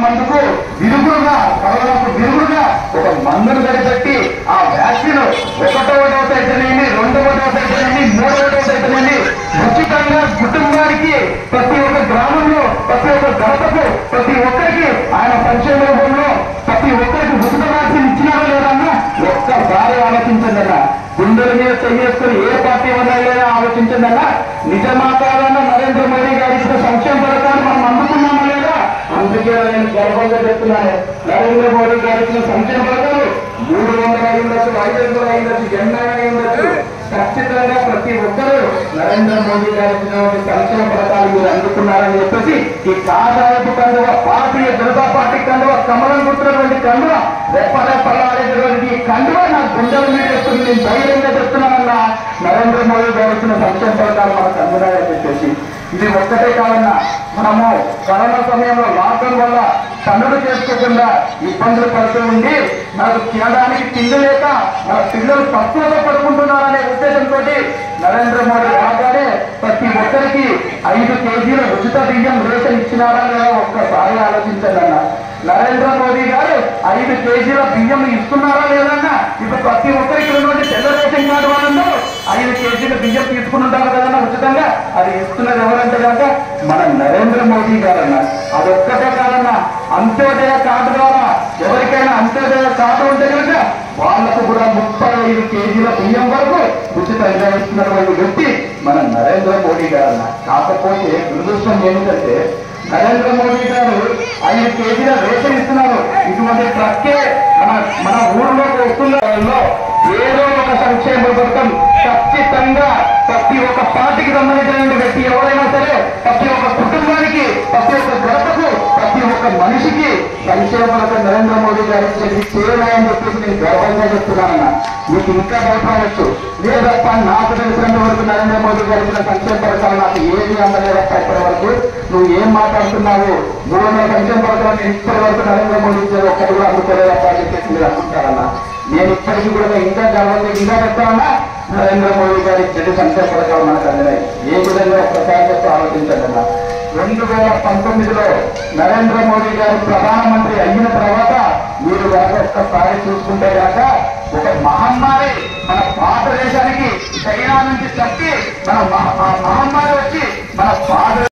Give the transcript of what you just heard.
మందుకు విరుగుడుగా కరోనాకు విరుగుడుగా ఒక మందును కనిపెట్టి ఆ వ్యాక్సిన్ 1వ డోస్ అయితేనేమి 2వ డోస్ అయితేనేమి 3వ డోస్ అయితేనేమి ఉచితంగా కుటుంబానికి ప్రతి ఒక్క గ్రామంలో ప్రతి ఒక్క గడపకు ప్రతి ఒక్కరికి ఆయన సంక్షేమ రూపంలో ప్రతి ఒక్కరికి ఉచిత వ్యాక్సిన్ ఇచ్చినారో లేదన్నా ఒక్కసారి ఆలోచించండి. గుండెల మీద చేసుకుని ఏ పార్టీ వల్ల లేదా ఆలోచించండి. నిజమా కాదన్న నరేంద్ర మోడీ గారి ఇచ్చిన సంక్షేమ పథకాన్ని మనం అందుకున్నామా లేదా? అందుకే నేను గర్వంగా చెప్తున్నాను, నరేంద్ర మోడీ గారి ఇచ్చిన సంక్షేమ పథకాలు 300 అయి ఉండొచ్చు, 500 అయి ఉండొచ్చు, 80 అయి ఉండొచ్చు. ఖచ్చితంగా ప్రతి ఒక్కరూ నరేంద్ర మోడీ గారి ఇచ్చినటువంటి సంక్షేమ పథకాలు మీరు అందుకున్నారని చెప్పేసి ఈ కాషాయపు కండువ భారతీయ జనతా పార్టీ కండువ కమలం కుట్టినటువంటి కండువ రెప్పరెప్పలాడేటటువంటి ఈ కండువ నా గుండెల మీద వస్తుంది. నేను ధైర్యంగా చెప్తున్నానన్నా నరేంద్ర మోడీ గారు ఇచ్చిన సంక్షేమ పథకాలు మనకు అందున్నాయని చెప్పేసి. ఇది ఒక్కటే కాదన్నా, మనము కరోనా సమయంలో లాక్డౌన్ వల్ల పనులు చేసుకోకుండా ఇబ్బందులు పడుతూ ఉండి మనకు తినడానికి తిండి లేక మన పిల్లలు తక్కువగా పడుకుంటున్నారనే ఉద్దేశంతో నరేంద్ర మోడీ రాగానే ప్రతి ఒక్కరికి 5 కేజీల ఉచిత బియ్యం రేషన్ ఇచ్చినారా లేదా ఒక్కసారి ఆలోచించండి అన్న. నరేంద్ర మోడీ గారు 5 కేజీల బియ్యం ఇస్తున్నారా లేదన్నా? ఇప్పుడు ప్రతి ఒక్కరికి ఉన్నటువంటి తెల్ల రేషన్ కార్డు వాళ్ళందరూ 5 కేజీల బియ్యం తీసుకుంటుంటారు కదన్నా ఉచితంగా. అది ఇస్తున్నది ఎవరంటే కనుక మన నరేంద్ర మోడీ గారన్నా. అదొక్కటే కాదన్నా, అంత్యోదయ కార్డు ద్వారా ఎవరికైనా అంత్యోదయ కార్డు ఉంటే కనుక వాళ్లకు కూడా 35 కేజీల బియ్యం వరకు ఉచితంగా ఇస్తున్నటువంటి వ్యక్తి మన నరేంద్ర మోడీ గారన్నా. కాకపోతే దురదృష్టం ఏమిటంటే నరేంద్ర మోడీ గారు 5 కేజీల రేషన్ ఇస్తున్నారు. ఇటువంటి ట్రక్కే మన ఊళ్ళోకి వస్తున్న ఏదో ఒక సంక్షేమ పథకం ఖచ్చితంగా ప్రతి ఒక్క పార్టీకి సంబంధించిన వ్యక్తి ఎవరైనా సరే ప్రతి ఒక్క కుటుంబానికి ప్రతి ఒక్క గడపకు ప్రతి ఒక్క మనిషికి సంక్షేమ పథకం నరేంద్ర మోడీ గారు చేయనాయని చెప్పేసి నేను గర్వంగా చెప్తున్నానన్నా. మీకు ఇంకా భయపడవచ్చు లేదప్ప, నాకు తెలిసినంత వరకు నరేంద్ర మోడీ గారు ఇచ్చిన సంక్షేమ పథకాలు నాకు ఏది అందలేదప్ప ఇప్పటి వరకు. నువ్వు ఏం మాట్లాడుతున్నావు? 300 సంక్షేమ పథకాలు ఇప్పటి వరకు నరేంద్ర మోడీ ఇచ్చేది ఒక్కటి కూడా అందుకోలేదప్ప అని చెప్పేసి మీరు అనుకుంటారన్నా. నేను ఇప్పటికీ కూడా ఇంకా గర్వంగా ఇంకా చెప్తానన్నా, నరేంద్ర మోడీ గారి ఇచ్చే సంక్షేమ పథకాలు మనకు అందినాయి. ఏ విధంగా ఒకసారి చెప్పి ఆలోచించండి అన్న. 2019లో నరేంద్ర మోడీ గారు ప్రధానమంత్రి అయిన తర్వాత మీరు కనుక ఒక్కసారి చూసుకుంటే కనుక ఒక మహమ్మారి మన భారతదేశానికి చైనా నుంచి తప్పి మన మహమ్మారి వచ్చి మన భారత